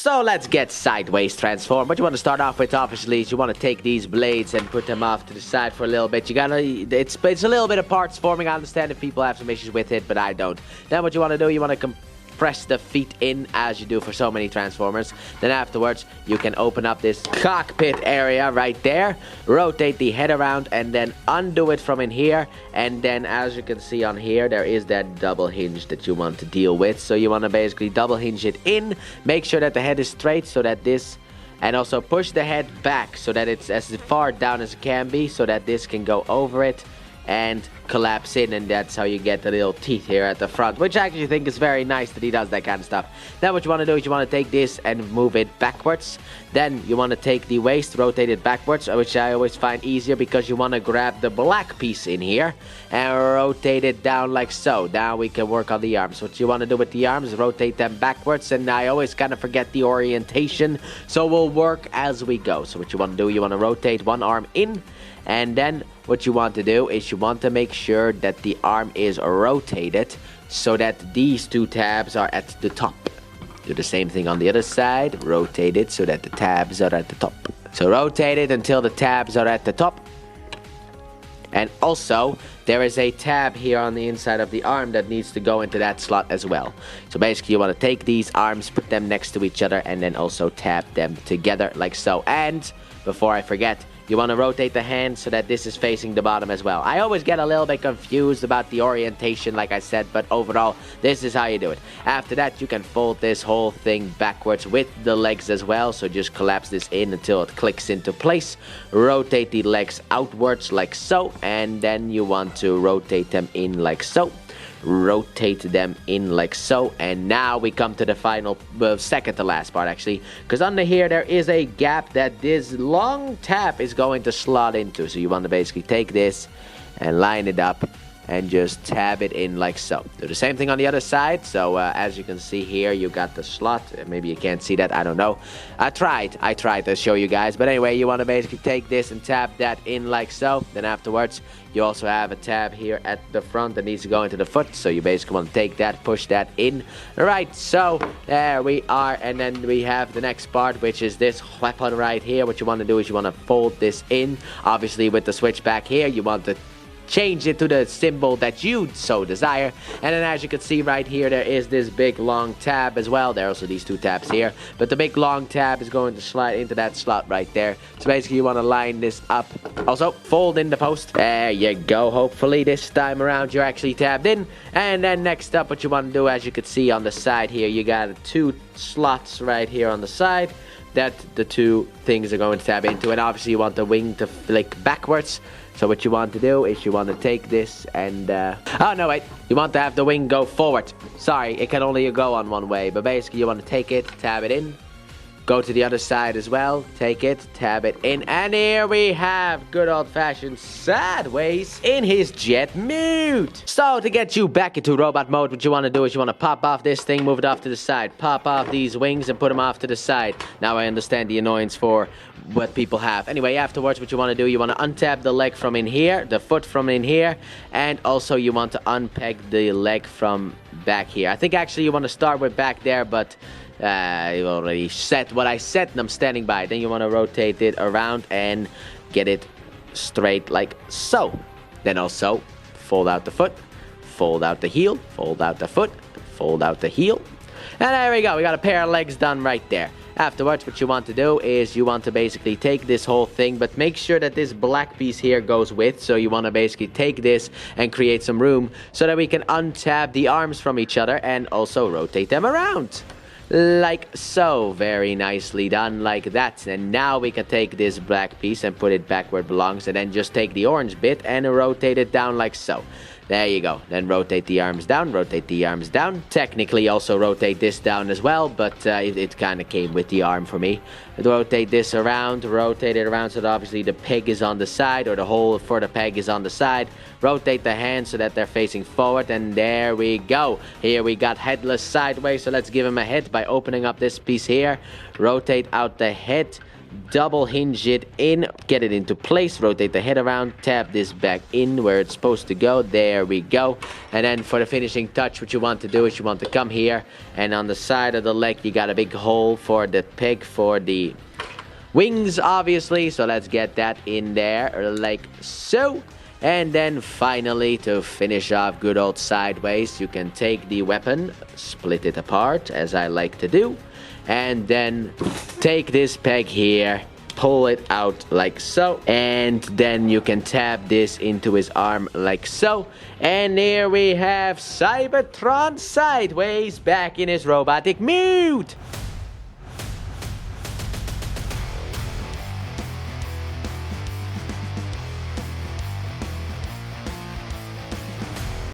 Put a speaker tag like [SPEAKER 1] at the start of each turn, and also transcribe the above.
[SPEAKER 1] So let's get sideways transformed. What you want to start off with, obviously, is you want to take these blades and put them off to the side for a little bit. It's a little bit of parts forming. I understand if people have some issues with it, but I don't. Then what you want to do, you want to press the feet in as you do for so many transformers. Then afterwards you can open up this cockpit area right there, rotate the head around and then undo it from in here, and then as you can see on here there is that double hinge that you want to deal with. So you want to basically double hinge it in, make sure that the head is straight so that this, and also push the head back so that it's as far down as it can be so that this can go over it and collapse in, and that's how you get the little teeth here at the front, which I actually think is very nice that he does that kind of stuff. Then what you want to do is you want to take this and move it backwards. Then you want to take the waist, rotate it backwards, which I always find easier because you want to grab the black piece in here and rotate it down like so. Now we can work on the arms. What you want to do with the arms is rotate them backwards, and I always kind of forget the orientation, so we'll work as we go. So what you want to do, you want to rotate one arm in, and then what you want to do is you want to make sure that the arm is rotated so that these two tabs are at the top. Do the same thing on the other side. Rotate it so that the tabs are at the top. So rotate it until the tabs are at the top. And also, there is a tab here on the inside of the arm that needs to go into that slot as well. So basically, you want to take these arms, put them next to each other, and then also tab them together like so. And before I forget, you want to rotate the hand so that this is facing the bottom as well. I always get a little bit confused about the orientation, like I said, but overall, this is how you do it. After that, you can fold this whole thing backwards with the legs as well. So just collapse this in until it clicks into place. Rotate the legs outwards like so, and then you want to rotate them in like so. Rotate them in like so, and now we come to the final, second to last part actually, because under here there is a gap that this long tab is going to slot into. So you want to basically take this and line it up and just tab it in like so. Do the same thing on the other side. So as you can see here, you got the slot. Maybe you can't see that, I don't know. I tried to show you guys, but anyway, you want to basically take this and tab that in like so. Then afterwards you also have a tab here at the front that needs to go into the foot, so you basically want to take that, push that in. Right, so there we are, and then we have the next part, which is this weapon right here. What you want to do is you want to fold this in. Obviously with the switch back here, you want to change it to the symbol that you so desire. And then as you can see right here, there is this big long tab as well. There are also these two tabs here, but the big long tab is going to slide into that slot right there. So basically you want to line this up. Also fold in the post. There you go. Hopefully this time around you're actually tabbed in. And then next up, what you want to do, as you can see on the side here, you got two slots right here on the side that the two things are going to tab into. And obviously you want the wing to flick backwards. So what you want to do is you want to take this and... oh, no, wait. You want to have the wing go forward. Sorry, it can only go on one way. But basically, you want to take it, tab it in. Go to the other side as well. Take it, tab it in. And here we have good old-fashioned sideways in his jet mode. So to get you back into robot mode, what you want to do is you want to pop off this thing, move it off to the side. Pop off these wings and put them off to the side. Now I understand the annoyance for what people have. Anyway, afterwards, what you want to do, you want to untab the leg from in here, the foot from in here, and also you want to unpeg the leg from back here. I think actually you want to start with back there, but you already said what I said and I'm standing by. Then you want to rotate it around and get it straight like so. Then also fold out the foot, fold out the heel, fold out the foot, fold out the heel. And there we go. We got a pair of legs done right there. Afterwards, what you want to do is you want to basically take this whole thing, but make sure that this black piece here goes with. So you want to basically take this and create some room so that we can untab the arms from each other and also rotate them around. Like so. Very nicely done like that. And now we can take this black piece and put it back where it belongs, and then just take the orange bit and rotate it down like so. There you go. Then rotate the arms down, rotate the arms down. Technically also rotate this down as well, but it kind of came with the arm for me. Rotate this around, rotate it around so that obviously the peg is on the side, or the hole for the peg is on the side. Rotate the hands so that they're facing forward, and there we go. Here we got headless sideways, so let's give him a head by opening up this piece here. Rotate out the head. double hinge it in, get it into place, rotate the head around, tap this back in where it's supposed to go. There we go. And then for the finishing touch, what you want to do is you want to come here, and on the side of the leg you got a big hole for the peg for the wings, obviously. So let's get that in there like so. And then finally, to finish off good old sideways, you can take the weapon, split it apart as I like to do, and then take this peg here, pull it out like so, and then you can tap this into his arm like so. And here we have Cybertron sideways back in his robotic mode.